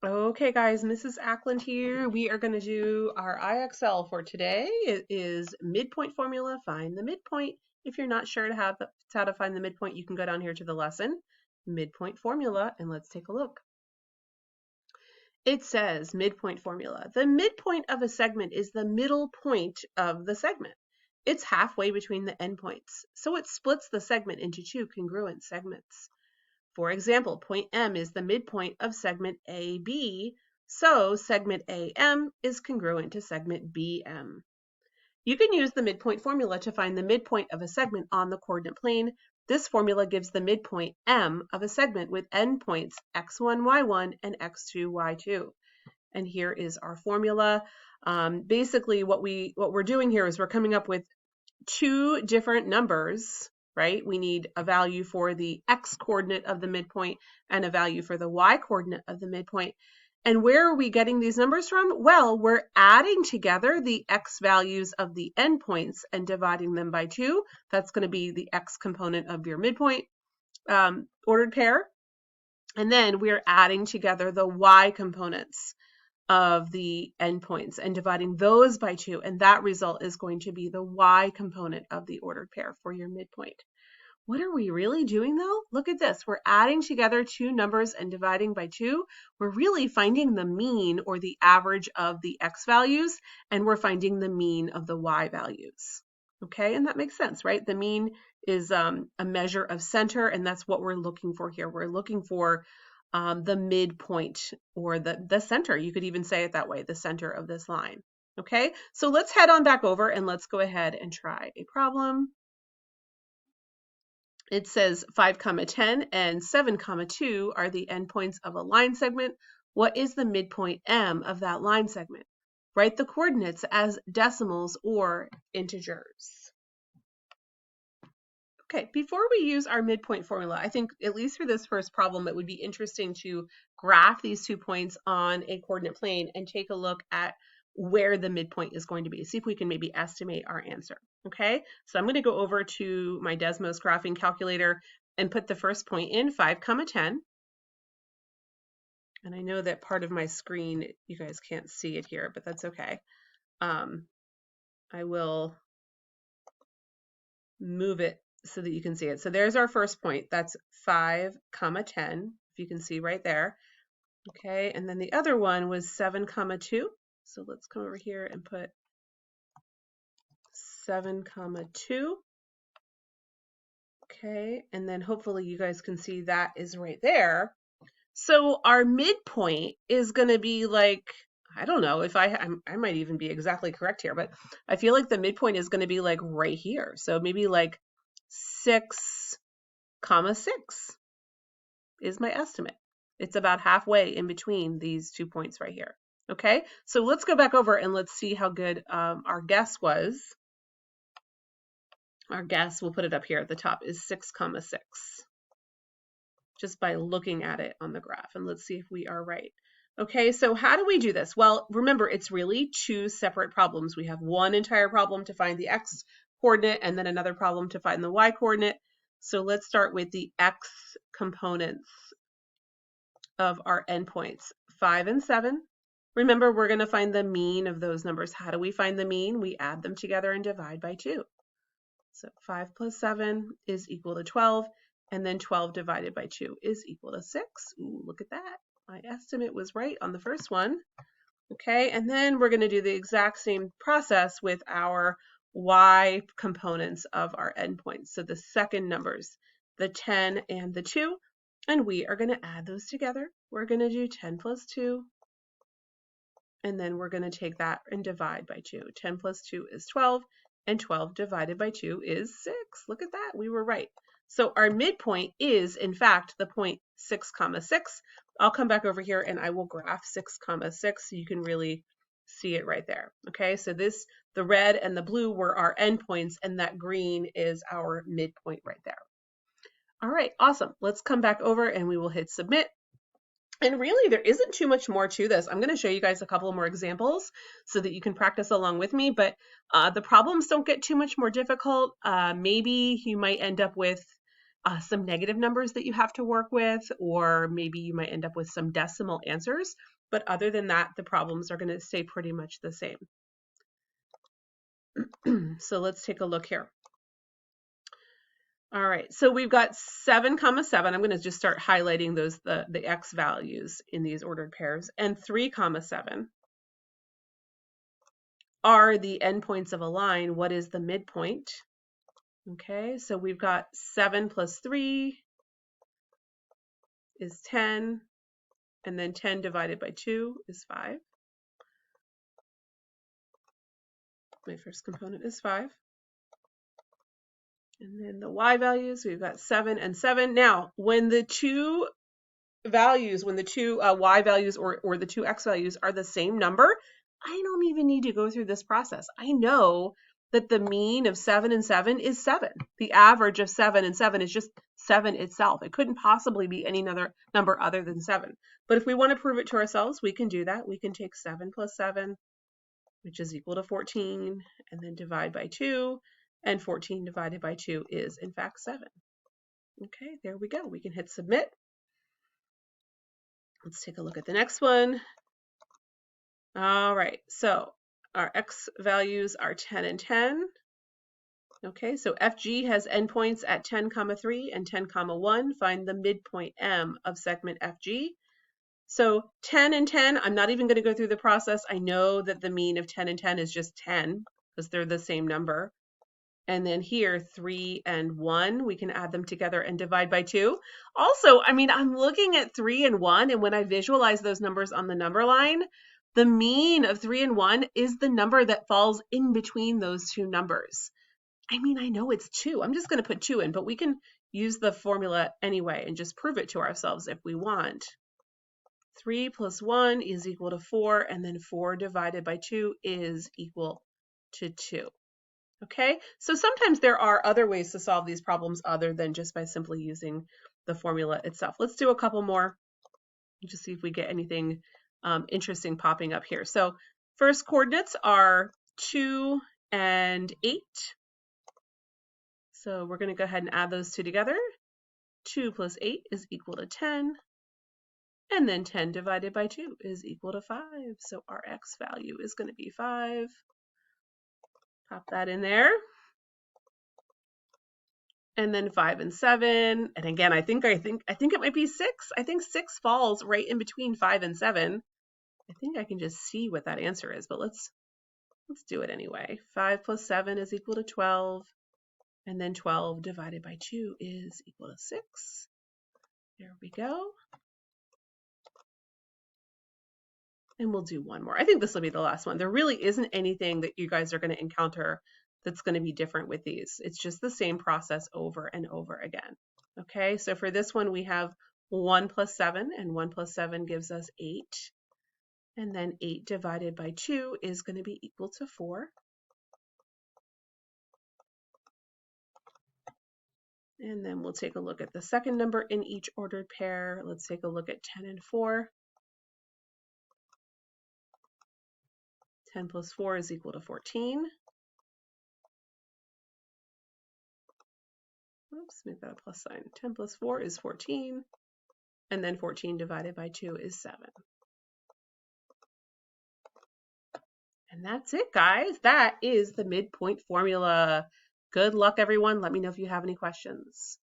Okay, guys, Mrs. Ackland here. We are going to do our IXL for today. It is midpoint formula. Find the midpoint. If you're not sure how to find the midpoint, you can go down here to the lesson, midpoint formula, and let's take a look. It says midpoint formula. The midpoint of a segment is the middle point of the segment. It's halfway between the endpoints, so it splits the segment into two congruent segments. For example, point M is the midpoint of segment AB, so segment AM is congruent to segment BM. You can use the midpoint formula to find the midpoint of a segment on the coordinate plane. This formula gives the midpoint M of a segment with endpoints x1, y1, and x2, y2. And here is our formula. Basically, what we're doing here is we're coming up with two different numbers, right? We need a value for the x coordinate of the midpoint and a value for the y coordinate of the midpoint. And where are we getting these numbers from? Well, we're adding together the x values of the endpoints and dividing them by 2. That's going to be the x component of your midpoint ordered pair. And then we're adding together the y components of the endpoints and dividing those by 2, and that result is going to be the y component of the ordered pair for your midpoint. What are we really doing though? Look at this. We're adding together two numbers and dividing by 2. We're really finding the mean or the average of the x values, and we're finding the mean of the y values. Okay, and that makes sense, right? The mean is a measure of center, and that's what we're looking for here. We're looking for the midpoint or the center. You could even say it that way, the center of this line. Okay, so let's head on back over and let's go ahead and try a problem. It says 5, 10 and 7, 2 are the endpoints of a line segment. What is the midpoint M of that line segment? Write the coordinates as decimals or integers. Okay, before we use our midpoint formula, I think at least for this first problem, it would be interesting to graph these 2 points on a coordinate plane and take a look at where the midpoint is going to be. See if we can maybe estimate our answer. Okay, so I'm going to go over to my Desmos graphing calculator and put the first point in, 5, 10. And I know that part of my screen, you guys can't see it here, but that's okay. I will move it so that you can see it. So there's our first point. That's 5, 10, if you can see right there. Okay, and then the other one was 7, 2. So let's come over here and put 7, 2. Okay, and then hopefully you guys can see that is right there. So our midpoint is going to be like, I don't know if I might even be exactly correct here, but I feel like the midpoint is going to be like right here. So maybe like 6, 6 is my estimate. It's about halfway in between these 2 points right here. Okay, so let's go back over and let's see how good our guess was. Our guess, we'll put it up here at the top, is 6, 6, just by looking at it on the graph. And let's see if we are right. Okay, so how do we do this? Well, remember, it's really 2 separate problems. We have one entire problem to find the x coordinate and then another problem to find the y coordinate. So let's start with the x components of our endpoints, 5 and 7. Remember, we're going to find the mean of those numbers. How do we find the mean? We add them together and divide by 2. So 5 plus 7 is equal to 12, and then 12 divided by 2 is equal to 6. Ooh, look at that. My estimate was right on the first one. Okay, and then we're going to do the exact same process with our y components of our endpoints. So the second numbers, the 10 and the 2, and we are going to add those together. We're going to do 10 plus 2. And then we're going to take that and divide by 2. 10 plus 2 is 12, and 12 divided by 2 is 6. Look at that, we were right. So our midpoint is, in fact, the point 6, 6. I'll come back over here and I will graph 6, 6 so you can really see it right there. Okay, so the red and the blue were our endpoints, and that green is our midpoint right there. All right, awesome. Let's come back over and we will hit submit. And really, there isn't too much more to this. I'm going to show you guys a couple more examples so that you can practice along with me, but the problems don't get too much more difficult. Maybe you might end up with some negative numbers that you have to work with, or maybe you might end up with some decimal answers. But other than that, the problems are going to stay pretty much the same. So let's take a look here. All right, so we've got 7, 7. I'm going to just start highlighting those the x values in these ordered pairs, and 3, 7 are the endpoints of a line. What is the midpoint? Okay, so we've got 7 plus 3 is 10, and then 10 divided by 2 is 5. My first component is 5. And then the y values, we've got 7 and 7. Now, when the two values, when the two y values or the two x values are the same number, I don't even need to go through this process. I know that the mean of 7 and 7 is 7. The average of 7 and 7 is just 7 itself. It couldn't possibly be any other number other than 7. But if we want to prove it to ourselves, we can do that. We can take 7 plus 7, which is equal to 14, and then divide by 2. And 14 divided by 2 is, in fact, 7. Okay, there we go. We can hit submit. Let's take a look at the next one. All right, so our x values are 10 and 10. Okay, so FG has endpoints at 10, 3 and 10, 1. Find the midpoint M of segment FG. So 10 and 10, I'm not even going to go through the process. I know that the mean of 10 and 10 is just 10 because they're the same number. And then here, 3 and 1, we can add them together and divide by 2. Also, I mean, I'm looking at 3 and 1, and when I visualize those numbers on the number line, the mean of 3 and 1 is the number that falls in between those two numbers. I mean, I know it's 2. I'm just going to put 2 in, but we can use the formula anyway and just prove it to ourselves if we want. 3 plus 1 is equal to 4, and then 4 divided by 2 is equal to 2. Okay, so sometimes there are other ways to solve these problems other than just by simply using the formula itself. Let's do a couple more and just see if we get anything interesting popping up here. So first coordinates are 2 and 8. So we're going to go ahead and add those two together. 2 plus 8 is equal to 10. And then 10 divided by 2 is equal to 5. So our x value is going to be 5. Pop that in there. And then 5 and 7. And again, I think it might be 6. I think 6 falls right in between 5 and 7. I think I can just see what that answer is, but let's do it anyway. 5 plus 7 is equal to 12. And then 12 divided by 2 is equal to 6. There we go. And we'll do one more. I think this will be the last one. There really isn't anything that you guys are going to encounter that's going to be different with these. It's just the same process over and over again. Okay, so for this one, we have 1 plus 7, and 1 plus 7 gives us 8. And then 8 divided by 2 is going to be equal to 4. And then we'll take a look at the second number in each ordered pair. Let's take a look at 10 and 4. 10 plus 4 is equal to 14. Oops, make that a plus sign. 10 plus 4 is 14. And then 14 divided by 2 is 7. And that's it, guys. That is the midpoint formula. Good luck, everyone. Let me know if you have any questions.